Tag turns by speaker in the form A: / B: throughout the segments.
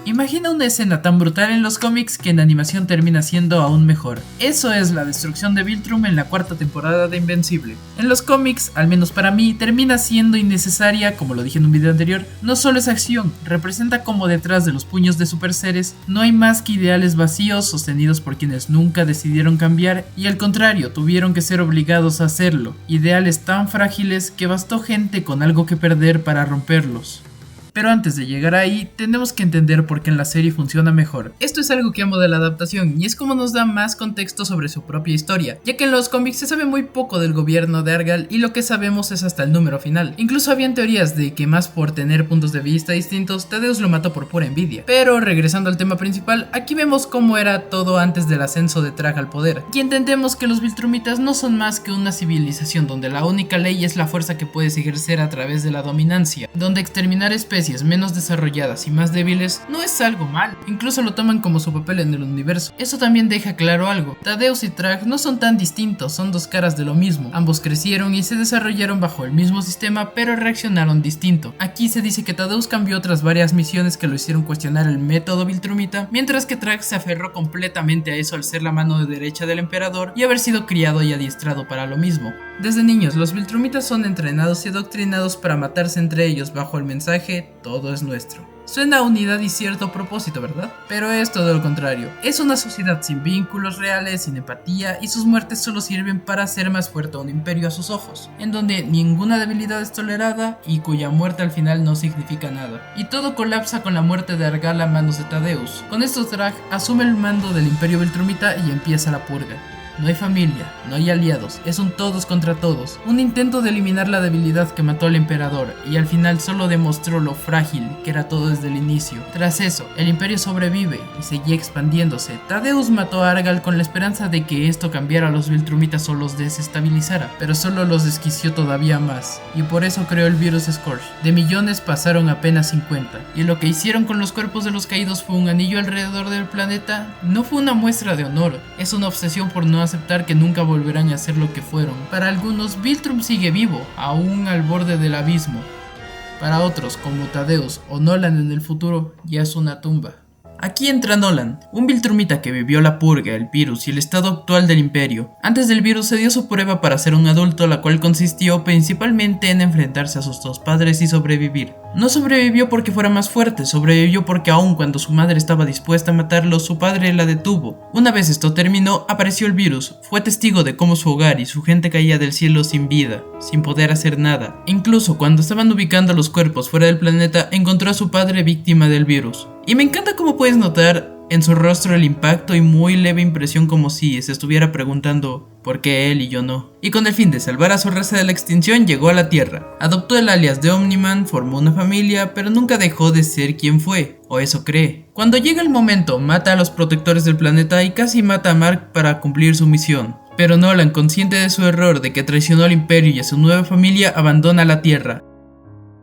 A: Imagina una escena tan brutal en los cómics que en animación termina siendo aún mejor. Eso es la destrucción de Viltrum en la cuarta temporada de Invencible. En los cómics, al menos para mí, termina siendo innecesaria, como lo dije en un video anterior. No solo es acción, representa como detrás de los puños de superseres no hay más que ideales vacíos sostenidos por quienes nunca decidieron cambiar y al contrario, tuvieron que ser obligados a hacerlo. Ideales tan frágiles que bastó gente con algo que perder para romperlos. Pero antes de llegar ahí, tenemos que entender por qué en la serie funciona mejor. Esto es algo que amo de la adaptación y es como nos da más contexto sobre su propia historia, ya que en los cómics se sabe muy poco del gobierno de Argal y lo que sabemos es hasta el número final. Incluso habían teorías de que más por tener puntos de vista distintos, Thaddeus lo mató por pura envidia. Pero regresando al tema principal, aquí vemos cómo era todo antes del ascenso de Thrag al poder, y entendemos que los Viltrumitas no son más que una civilización donde la única ley es la fuerza que puedes ejercer a través de la dominancia, donde exterminar especies menos desarrolladas y más débiles no es algo malo, incluso lo toman como su papel en el universo. Eso también deja claro algo, Thaddeus y Thrag no son tan distintos, son dos caras de lo mismo, ambos crecieron y se desarrollaron bajo el mismo sistema pero reaccionaron distinto. Aquí se dice que Thaddeus cambió tras varias misiones que lo hicieron cuestionar el método Viltrumita, mientras que Thrag se aferró completamente a eso al ser la mano derecha del emperador y haber sido criado y adiestrado para lo mismo. Desde niños, los Viltrumitas son entrenados y adoctrinados para matarse entre ellos bajo el mensaje "todo es nuestro". Suena a unidad y cierto propósito, ¿verdad? Pero es todo lo contrario. Es una sociedad sin vínculos reales, sin empatía, y sus muertes solo sirven para hacer más fuerte a un imperio a sus ojos, en donde ninguna debilidad es tolerada y cuya muerte al final no significa nada. Y todo colapsa con la muerte de Argal a manos de Thaddeus. Con esto Thrag asume el mando del imperio Viltrumita y empieza la purga. No hay familia, no hay aliados, es un todos contra todos, un intento de eliminar la debilidad que mató al emperador y al final solo demostró lo frágil que era todo desde el inicio. Tras eso, el imperio sobrevive y seguía expandiéndose. Thaddeus mató a Argal con la esperanza de que esto cambiara a los Viltrumitas o los desestabilizara, pero solo los desquició todavía más, y por eso creó el virus Scourge. De millones pasaron apenas 50, y lo que hicieron con los cuerpos de los caídos fue un anillo alrededor del planeta. No fue una muestra de honor, es una obsesión por no aceptar que nunca volverán a ser lo que fueron. Para algunos, Viltrum sigue vivo, aún al borde del abismo. Para otros, como Thaddeus o Nolan en el futuro, ya es una tumba. Aquí entra Nolan, un Viltrumita que vivió la purga, el virus y el estado actual del imperio. Antes del virus se dio su prueba para ser un adulto, la cual consistió principalmente en enfrentarse a sus dos padres y sobrevivir. No sobrevivió porque fuera más fuerte, sobrevivió porque aun cuando su madre estaba dispuesta a matarlo, su padre la detuvo. Una vez esto terminó, apareció el virus, fue testigo de cómo su hogar y su gente caía del cielo sin vida, sin poder hacer nada. Incluso cuando estaban ubicando los cuerpos fuera del planeta, encontró a su padre víctima del virus. Y me encanta cómo puedes notar en su rostro el impacto y muy leve impresión, como si se estuviera preguntando ¿por qué él y yo no? Y con el fin de salvar a su raza de la extinción llegó a la Tierra. Adoptó el alias de Omniman, formó una familia, pero nunca dejó de ser quien fue, o eso cree. Cuando llega el momento, mata a los protectores del planeta y casi mata a Mark para cumplir su misión. Pero Nolan, consciente de su error de que traicionó al imperio y a su nueva familia, abandona la Tierra.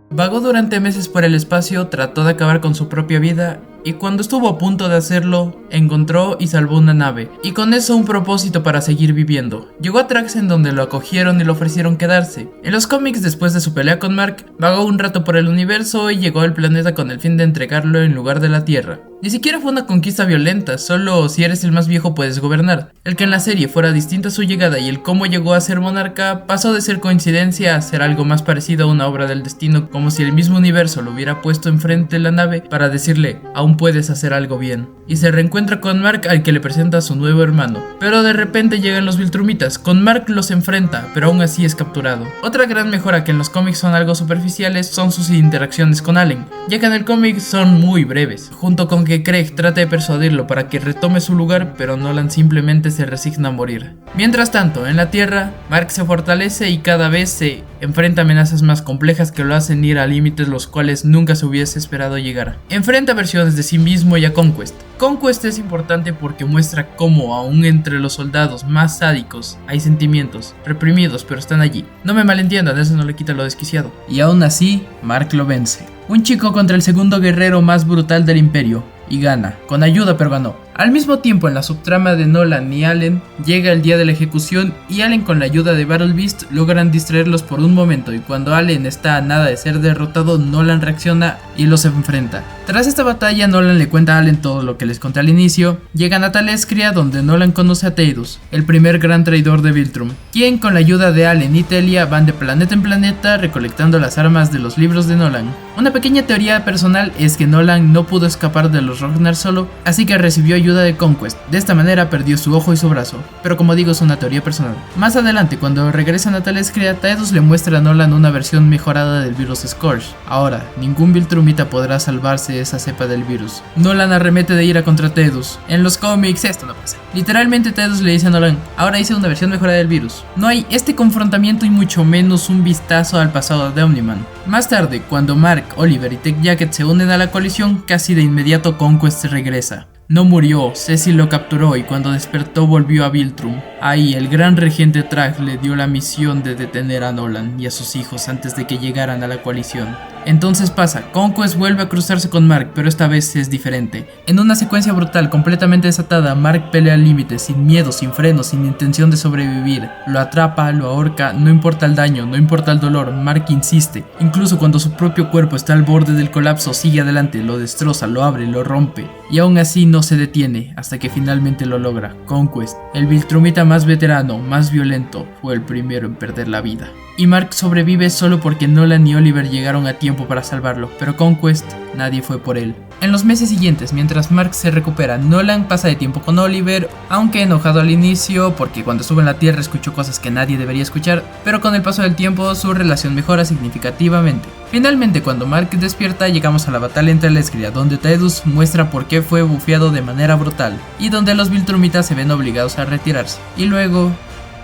A: Vagó durante meses por el espacio, trató de acabar con su propia vida y cuando estuvo a punto de hacerlo, encontró y salvó una nave, y con eso un propósito para seguir viviendo. Llegó a Thrax en donde lo acogieron y le ofrecieron quedarse. En los cómics, después de su pelea con Mark, vagó un rato por el universo y llegó al planeta con el fin de entregarlo en lugar de la Tierra. Ni siquiera fue una conquista violenta, solo si eres el más viejo puedes gobernar. El que en la serie fuera distinta su llegada y el cómo llegó a ser monarca pasó de ser coincidencia a ser algo más parecido a una obra del destino, como si el mismo universo lo hubiera puesto enfrente de la nave para decirle, aún puedes hacer algo bien. Y se reencuentra con Mark, al que le presenta a su nuevo hermano. Pero de repente llegan los Viltrumitas, con Mark los enfrenta, pero aún así es capturado. Otra gran mejora que en los cómics son algo superficiales son sus interacciones con Allen, ya que en el cómic son muy breves, junto con que Craig trata de persuadirlo para que retome su lugar, pero Nolan simplemente se resigna a morir. Mientras tanto, en la Tierra, Mark se fortalece y cada vez se enfrenta a amenazas más complejas que lo hacen ir a límites los cuales nunca se hubiese esperado llegar. Enfrenta versiones de sí mismo y a Conquest. Conquest es importante porque muestra cómo aún entre los soldados más sádicos hay sentimientos reprimidos, pero están allí. No me malentiendan, eso no le quita lo desquiciado. Y aún así, Mark lo vence. Un chico contra el segundo guerrero más brutal del imperio. Y gana, con ayuda pero ganó. Al mismo tiempo, en la subtrama de Nolan y Allen, llega el día de la ejecución y Allen, con la ayuda de Battle Beast, logran distraerlos por un momento, y cuando Allen está a nada de ser derrotado, Nolan reacciona y los enfrenta. Tras esta batalla, Nolan le cuenta a Allen todo lo que les conté al inicio. Llegan a Talescria, donde Nolan conoce a Theodus, el primer gran traidor de Viltrum, quien con la ayuda de Allen y Telia van de planeta en planeta recolectando las armas de los libros de Nolan. Una pequeña teoría personal es que Nolan no pudo escapar de los Rognar solo, así que recibió ayuda de Conquest. De esta manera perdió su ojo y su brazo, pero como digo, es una teoría personal. Más adelante, cuando regresan a Talescria, Theodus le muestra a Nolan una versión mejorada del virus Scourge. Ahora, ningún Viltrumita podrá salvarse de esa cepa del virus. Nolan arremete de ira contra Theodus. En los cómics esto no pasa. Literalmente Theodus le dice a Nolan: ahora hice una versión mejorada del virus. No hay este confrontamiento y mucho menos un vistazo al pasado de Omniman. Más tarde, cuando Mark, Oliver y Tech Jacket se unen a la coalición, casi de inmediato Conquest regresa. No murió, Cecil lo capturó y cuando despertó volvió a Viltrum. Ahí el gran regente Trag le dio la misión de detener a Nolan y a sus hijos antes de que llegaran a la coalición. Entonces pasa, Conquest vuelve a cruzarse con Mark, pero esta vez es diferente. En una secuencia brutal, completamente desatada, Mark pelea al límite, sin miedo, sin freno, sin intención de sobrevivir. Lo atrapa, lo ahorca, no importa el daño, no importa el dolor, Mark insiste. Incluso cuando su propio cuerpo está al borde del colapso, sigue adelante, lo destroza, lo abre, lo rompe. Y aún así no se detiene, hasta que finalmente lo logra. Conquest, el Viltrumita más veterano, más violento, fue el primero en perder la vida. Y Mark sobrevive solo porque Nolan y Oliver llegaron a tiempo para salvarlo, pero Conquest, nadie fue por él. En los meses siguientes, mientras Mark se recupera, Nolan pasa de tiempo con Oliver, aunque enojado al inicio porque cuando estuvo en la Tierra escuchó cosas que nadie debería escuchar, pero con el paso del tiempo su relación mejora significativamente. Finalmente, cuando Mark despierta, llegamos a la batalla entre Talescria, donde Theodus muestra por qué fue bufeado de manera brutal, y donde los Viltrumitas se ven obligados a retirarse. Y luego,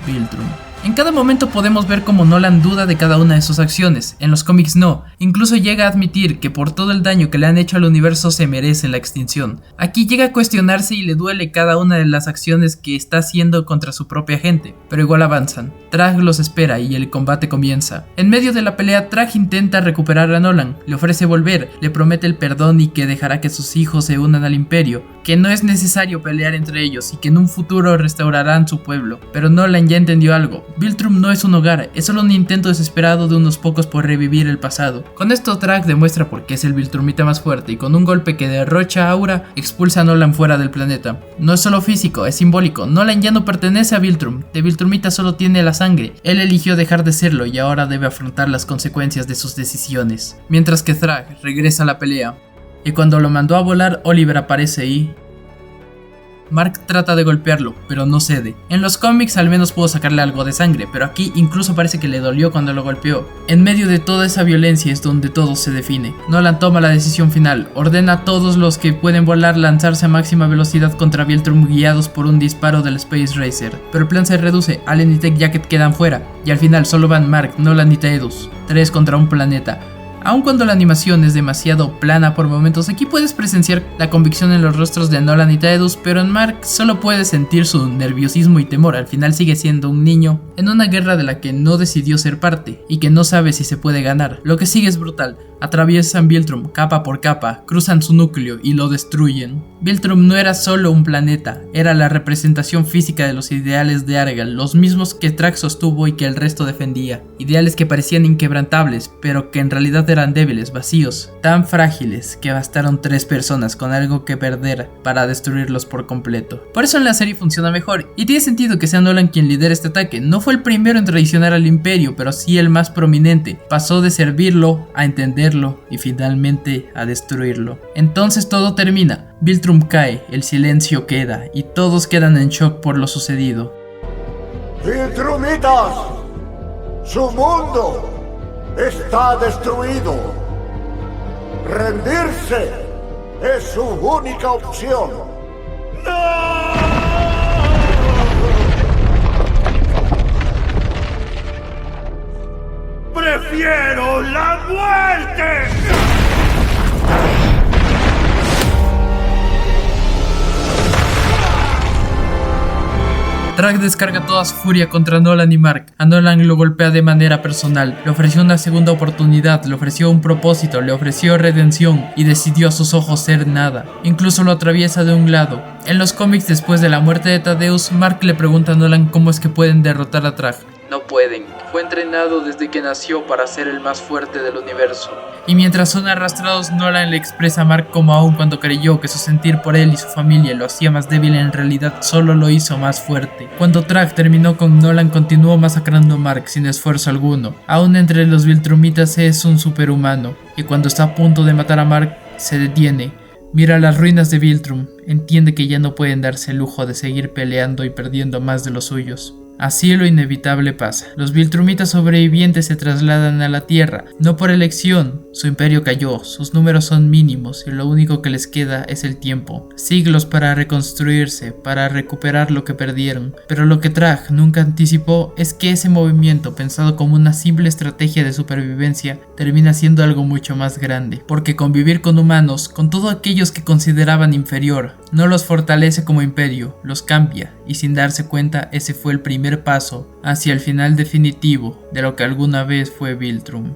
A: Viltrum. En cada momento podemos ver cómo Nolan duda de cada una de sus acciones. En los cómics no, incluso llega a admitir que por todo el daño que le han hecho al universo se merecen la extinción. Aquí llega a cuestionarse y le duele cada una de las acciones que está haciendo contra su propia gente, pero igual avanzan. Trag los espera y el combate comienza. En medio de la pelea, Trag intenta recuperar a Nolan, le ofrece volver, le promete el perdón y que dejará que sus hijos se unan al imperio, que no es necesario pelear entre ellos y que en un futuro restaurarán su pueblo. Pero Nolan ya entendió algo. Viltrum no es un hogar, es solo un intento desesperado de unos pocos por revivir el pasado. Con esto Trag demuestra por qué es el Viltrumita más fuerte y con un golpe que derrocha aura, expulsa a Nolan fuera del planeta. No es solo físico, es simbólico. Nolan ya no pertenece a Viltrum, de Viltrumita solo tiene la sangre. Él eligió dejar de serlo y ahora debe afrontar las consecuencias de sus decisiones. Mientras que Trag regresa a la pelea, y cuando lo mandó a volar, Oliver aparece y... Mark trata de golpearlo, pero no cede. En los cómics al menos pudo sacarle algo de sangre, pero aquí incluso parece que le dolió cuando lo golpeó. En medio de toda esa violencia es donde todo se define. Nolan toma la decisión final, ordena a todos los que pueden volar lanzarse a máxima velocidad contra Viltrum guiados por un disparo del Space Racer. Pero el plan se reduce, Allen y Tech Jacket quedan fuera, y al final solo van Mark, Nolan y Theodus, 3 contra un planeta. Aun cuando la animación es demasiado plana por momentos, aquí puedes presenciar la convicción en los rostros de Nolan y Theodus, pero en Mark solo puedes sentir su nerviosismo y temor. Al final sigue siendo un niño en una guerra de la que no decidió ser parte y que no sabe si se puede ganar. Lo que sigue es brutal. Atraviesan Viltrum capa por capa, cruzan su núcleo y lo destruyen. Viltrum no era solo un planeta, era la representación física de los ideales de Argal, los mismos que Trag sostuvo y que el resto defendía. Ideales que parecían inquebrantables, pero que en realidad eran débiles, vacíos, tan frágiles que bastaron 3 personas con algo que perder para destruirlos por completo. Por eso en la serie funciona mejor, y tiene sentido que sea Nolan quien lidera este ataque. No fue el primero en traicionar al imperio, pero sí el más prominente. Pasó de servirlo a entenderlo y finalmente a destruirlo. Entonces todo termina, Viltrum cae, el silencio queda y todos quedan en shock por lo sucedido.
B: Viltrumitas, su mundo está destruido. Rendirse es su única opción. ¡No! ¡Prefiero la muerte!
A: Trag descarga toda su furia contra Nolan y Mark. A Nolan lo golpea de manera personal, le ofreció una segunda oportunidad, le ofreció un propósito, le ofreció redención y decidió a sus ojos ser nada. Incluso lo atraviesa de un lado. En los cómics, después de la muerte de Thaddeus, Mark le pregunta a Nolan cómo es que pueden derrotar a Trag. No pueden. Fue entrenado desde que nació para ser el más fuerte del universo. Y mientras son arrastrados, Nolan le expresa a Mark como aun cuando creyó que su sentir por él y su familia lo hacía más débil, en realidad solo lo hizo más fuerte. Cuando Trag terminó con Nolan, continuó masacrando a Mark sin esfuerzo alguno. Aún entre los Viltrumitas es un superhumano, y cuando está a punto de matar a Mark, se detiene. Mira las ruinas de Viltrum, entiende que ya no pueden darse el lujo de seguir peleando y perdiendo más de los suyos. Así lo inevitable pasa. Los Viltrumitas sobrevivientes se trasladan a la Tierra, no por elección. Su imperio cayó, sus números son mínimos y lo único que les queda es el tiempo. Siglos para reconstruirse, para recuperar lo que perdieron. Pero lo que Trag nunca anticipó es que ese movimiento, pensado como una simple estrategia de supervivencia, termina siendo algo mucho más grande. Porque convivir con humanos, con todos aquellos que consideraban inferior, no los fortalece como imperio, los cambia, y sin darse cuenta ese fue el primer paso hacia el final definitivo de lo que alguna vez fue Viltrum.